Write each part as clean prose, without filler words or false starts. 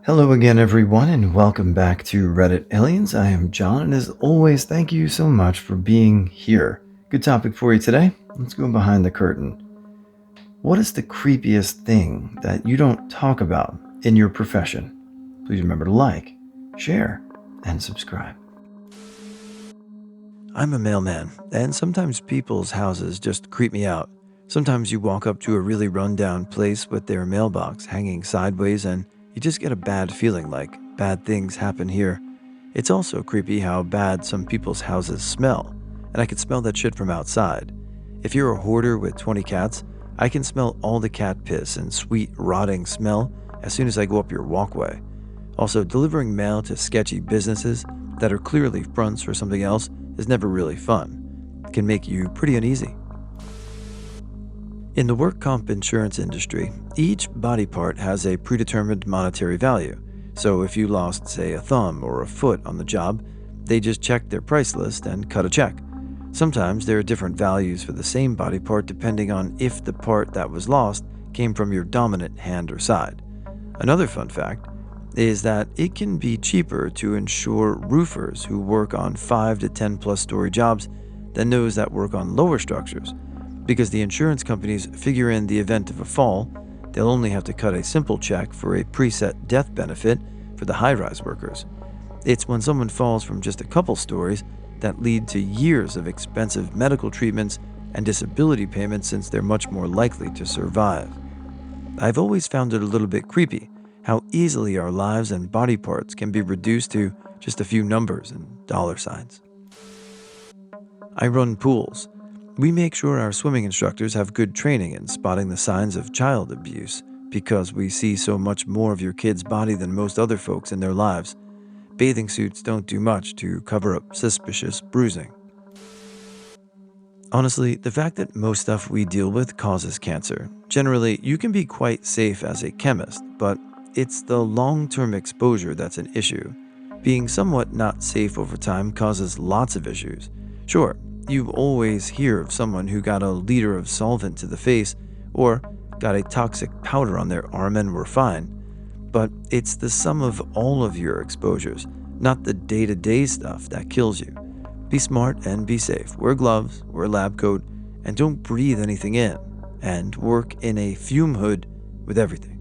Hello again, everyone, and welcome back to Reddit Aliens. I am John, and as always, thank you so much for being here. Good topic for you today. Let's go behind the curtain. What is the creepiest thing that you don't talk about in your profession? Please remember to like, share, and subscribe. I'm a mailman, and sometimes people's houses just creep me out. Sometimes you walk up to a really rundown place with their mailbox hanging sideways, and you just get a bad feeling like bad things happen here. It's also creepy how bad some people's houses smell, and I can smell that shit from outside. If you're a hoarder with 20 cats, I can smell all the cat piss and sweet, rotting smell as soon as I go up your walkway. Also, delivering mail to sketchy businesses that are clearly fronts for something else is never really fun. It can make you pretty uneasy. In the work comp insurance industry, each body part has a predetermined monetary value. So if you lost, say, a thumb or a foot on the job, they just check their price list and cut a check. Sometimes there are different values for the same body part depending on if the part that was lost came from your dominant hand or side. Another fun fact is that it can be cheaper to insure roofers who work on 5 to 10 plus story jobs than those that work on lower structures. Because the insurance companies figure in the event of a fall, they'll only have to cut a simple check for a preset death benefit for the high-rise workers. It's when someone falls from just a couple stories that lead to years of expensive medical treatments and disability payments since they're much more likely to survive. I've always found it a little bit creepy how easily our lives and body parts can be reduced to just a few numbers and dollar signs. I run pools. We make sure our swimming instructors have good training in spotting the signs of child abuse because we see so much more of your kid's body than most other folks in their lives. Bathing suits don't do much to cover up suspicious bruising. Honestly, the fact that most stuff we deal with causes cancer. Generally, you can be quite safe as a chemist, but it's the long-term exposure that's an issue. Being somewhat not safe over time causes lots of issues. Sure, you always hear of someone who got a liter of solvent to the face or got a toxic powder on their arm and were fine. But it's the sum of all of your exposures, not the day-to-day stuff that kills you. Be smart and be safe. Wear gloves, wear a lab coat, and don't breathe anything in. And work in a fume hood with everything.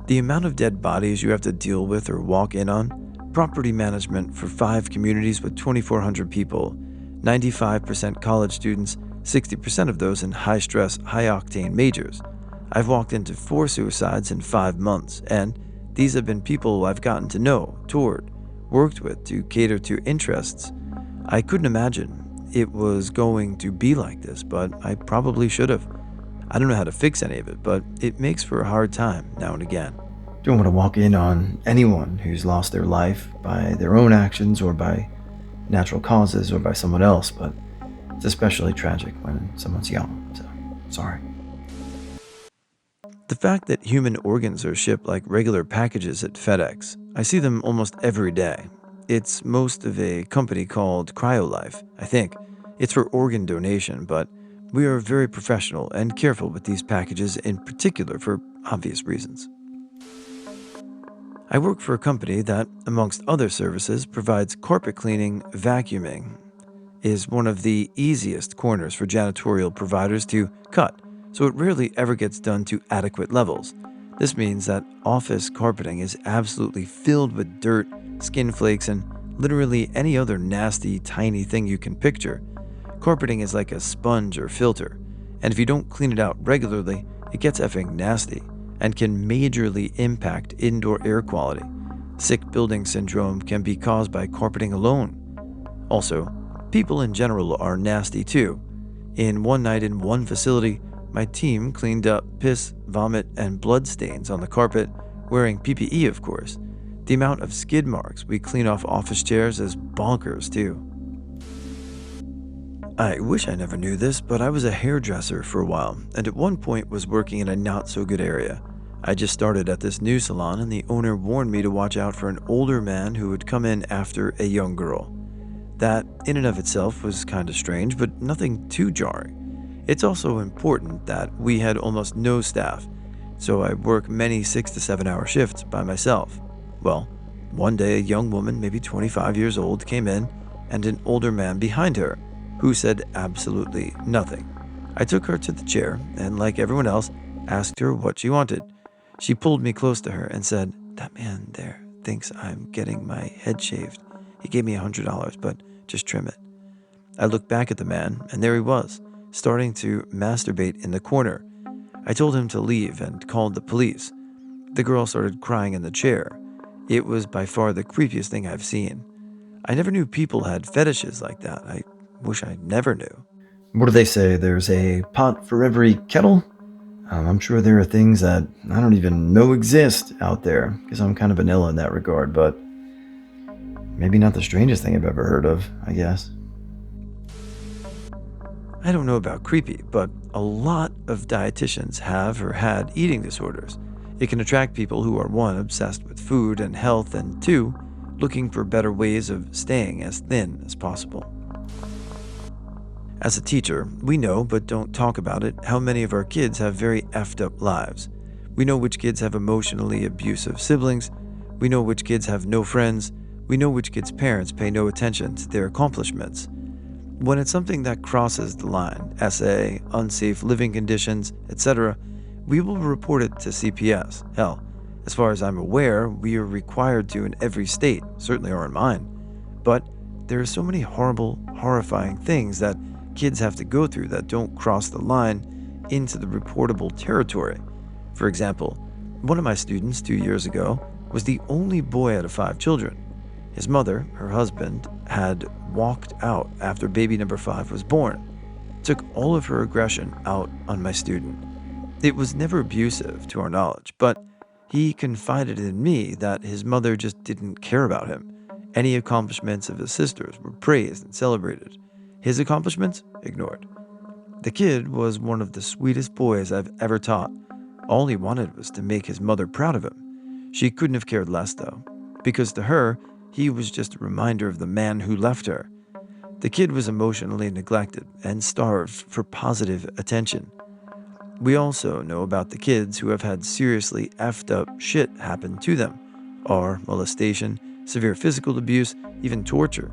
The amount of dead bodies you have to deal with or walk in on, property management for 5 communities with 2,400 people, 95% college students, 60% of those in high-stress, high-octane majors. I've walked into 4 suicides in 5 months, and these have been people I've gotten to know, toured, worked with to cater to interests. I couldn't imagine it was going to be like this, but I probably should have. I don't know how to fix any of it, but it makes for a hard time now and again. Don't want to walk in on anyone who's lost their life by their own actions or by natural causes or by someone else, but it's especially tragic when someone's young, so sorry. The fact that human organs are shipped like regular packages at FedEx, I see them almost every day. It's most of a company called CryoLife, I think. It's for organ donation, but we are very professional and careful with these packages in particular for obvious reasons. I work for a company that, amongst other services, provides carpet cleaning, vacuuming, is one of the easiest corners for janitorial providers to cut, so it rarely ever gets done to adequate levels. This means that office carpeting is absolutely filled with dirt, skin flakes, and literally any other nasty, tiny thing you can picture. Carpeting is like a sponge or filter, and if you don't clean it out regularly, it gets effing nasty and can majorly impact indoor air quality. Sick building syndrome can be caused by carpeting alone. Also, people in general are nasty too. In one night in one facility, my team cleaned up piss, vomit, and blood stains on the carpet, wearing PPE of course. The amount of skid marks we clean off office chairs is bonkers too. I wish I never knew this, but I was a hairdresser for a while, and at one point was working in a not-so-good area. I just started at this new salon, and the owner warned me to watch out for an older man who would come in after a young girl. That, in and of itself, was kind of strange, but nothing too jarring. It's also important that we had almost no staff. so I work many 6 to 7 hour shifts by myself. Well, one day a young woman, maybe 25 years old, came in, and an older man behind her, who said absolutely nothing. I took her to the chair and, like everyone else, asked her what she wanted. She pulled me close to her and said, "That man there thinks I'm getting my head shaved. He gave me $100, but just trim it." I looked back at the man, and there he was, starting to masturbate in the corner. I told him to leave and called the police. The girl started crying in the chair. It was by far the creepiest thing I've seen. I never knew people had fetishes like that. I wish I never knew. What do they say? There's a pot for every kettle? I'm sure there are things that I don't even know exist out there, because I'm kind of vanilla in that regard, but maybe not the strangest thing I've ever heard of, I guess. I don't know about creepy, but a lot of dietitians have or had eating disorders. It can attract people who are, one, obsessed with food and health, and two, looking for better ways of staying as thin as possible. As a teacher, we know, but don't talk about it, how many of our kids have very effed up lives. We know which kids have emotionally abusive siblings. We know which kids have no friends. We know which kids' parents pay no attention to their accomplishments. When it's something that crosses the line, SA, unsafe living conditions, etc., we will report it to CPS. Hell, as far as I'm aware, we are required to in every state, certainly are in mine. But there are so many horrible, horrifying things that kids have to go through that don't cross the line into the reportable territory. For example, one of my students 2 years ago was the only boy out of 5 children. His mother, her husband, had walked out after baby number 5 was born. Took all of her aggression out on my student. It was never abusive to our knowledge, but he confided in me that his mother just didn't care about him. Any accomplishments of his sisters were praised and celebrated. His accomplishments, ignored. The kid was one of the sweetest boys I've ever taught. All he wanted was to make his mother proud of him. She couldn't have cared less, though, because to her, he was just a reminder of the man who left her. The kid was emotionally neglected and starved for positive attention. We also know about the kids who have had seriously effed up shit happen to them, or molestation, severe physical abuse, even torture.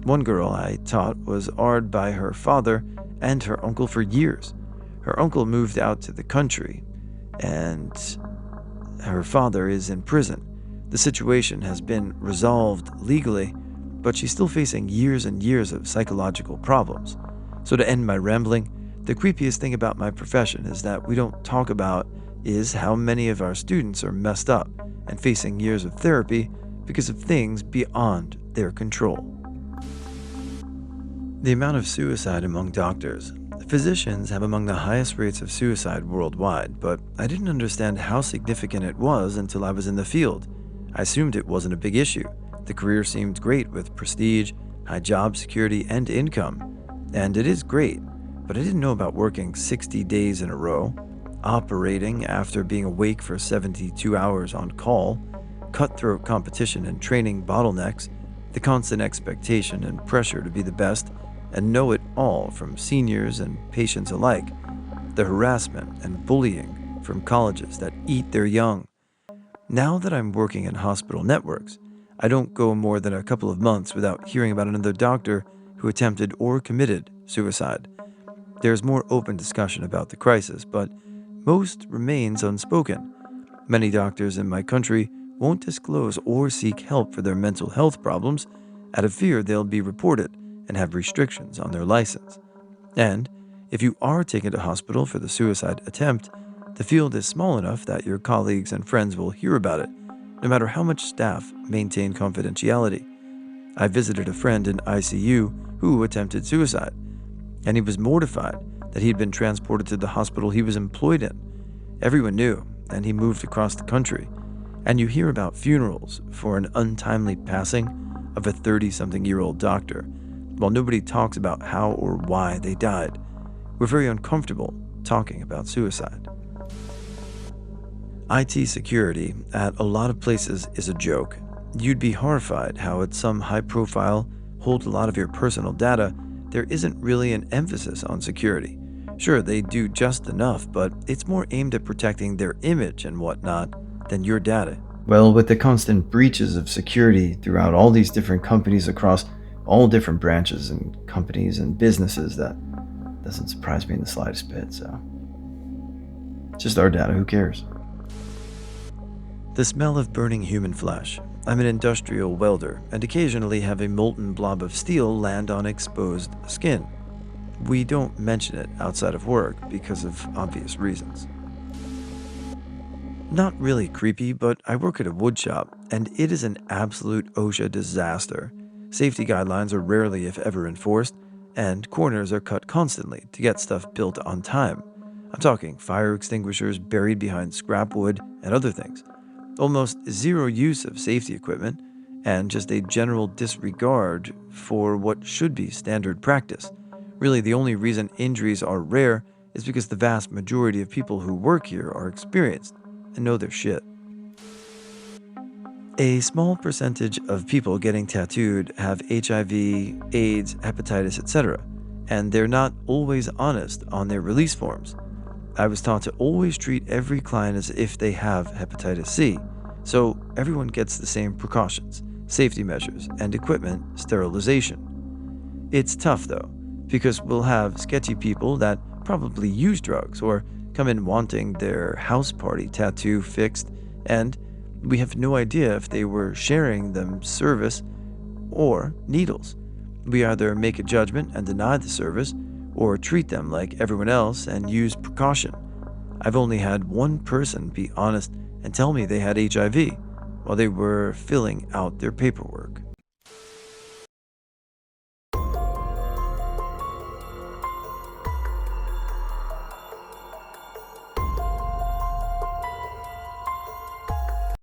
One girl I taught was AR'd by her father and her uncle for years. Her uncle moved out to the country, and her father is in prison. The situation has been resolved legally, but she's still facing years and years of psychological problems. So to end my rambling, the creepiest thing about my profession is that we don't talk about is how many of our students are messed up and facing years of therapy because of things beyond their control. The amount of suicide among doctors. Physicians have among the highest rates of suicide worldwide, but I didn't understand how significant it was until I was in the field. I assumed it wasn't a big issue. The career seemed great with prestige, high job security, and income. And it is great, but I didn't know about working 60 days in a row, operating after being awake for 72 hours on call, cutthroat competition and training bottlenecks, the constant expectation and pressure to be the best, and know it all from seniors and patients alike, the harassment and bullying from colleges that eat their young. Now that I'm working in hospital networks, I don't go more than a couple of months without hearing about another doctor who attempted or committed suicide. There's more open discussion about the crisis, but most remains unspoken. Many doctors in my country won't disclose or seek help for their mental health problems out of fear they'll be reported and have restrictions on their license. And if you are taken to hospital for the suicide attempt, the field is small enough that your colleagues and friends will hear about it, no matter how much staff maintain confidentiality. I visited a friend in ICU who attempted suicide, and he was mortified that he'd been transported to the hospital he was employed in. Everyone knew, and he moved across the country. And you hear about funerals for an untimely passing of a 30-something-year-old doctor, while nobody talks about how or why they died. We're very uncomfortable talking about suicide. IT security at a lot of places is a joke. You'd be horrified how at some high-profile, hold a lot of your personal data, there isn't really an emphasis on security. Sure, they do just enough, but it's more aimed at protecting their image and whatnot than your data. Well, with the constant breaches of security throughout all these different companies across all different branches and companies and businesses, that doesn't surprise me in the slightest bit, so. It's just our data, who cares? The smell of burning human flesh. I'm an industrial welder and occasionally have a molten blob of steel land on exposed skin. We don't mention it outside of work because of obvious reasons. Not really creepy, but I work at a wood shop, and it is an absolute OSHA disaster. Safety guidelines are rarely, if ever, enforced, and corners are cut constantly to get stuff built on time. I'm talking fire extinguishers buried behind scrap wood and other things. Almost zero use of safety equipment, and just a general disregard for what should be standard practice. Really, the only reason injuries are rare is because the vast majority of people who work here are experienced and know their shit. A small percentage of people getting tattooed have HIV, AIDS, hepatitis, etc., and they're not always honest on their release forms. I was taught to always treat every client as if they have hepatitis C, so everyone gets the same precautions, safety measures, and equipment sterilization. It's tough though, because we'll have sketchy people that probably use drugs or come in wanting their house party tattoo fixed, and we have no idea if they were sharing them service or needles. We either make a judgment and deny the service, or treat them like everyone else and use precaution. I've only had one person be honest and tell me they had HIV while they were filling out their paperwork.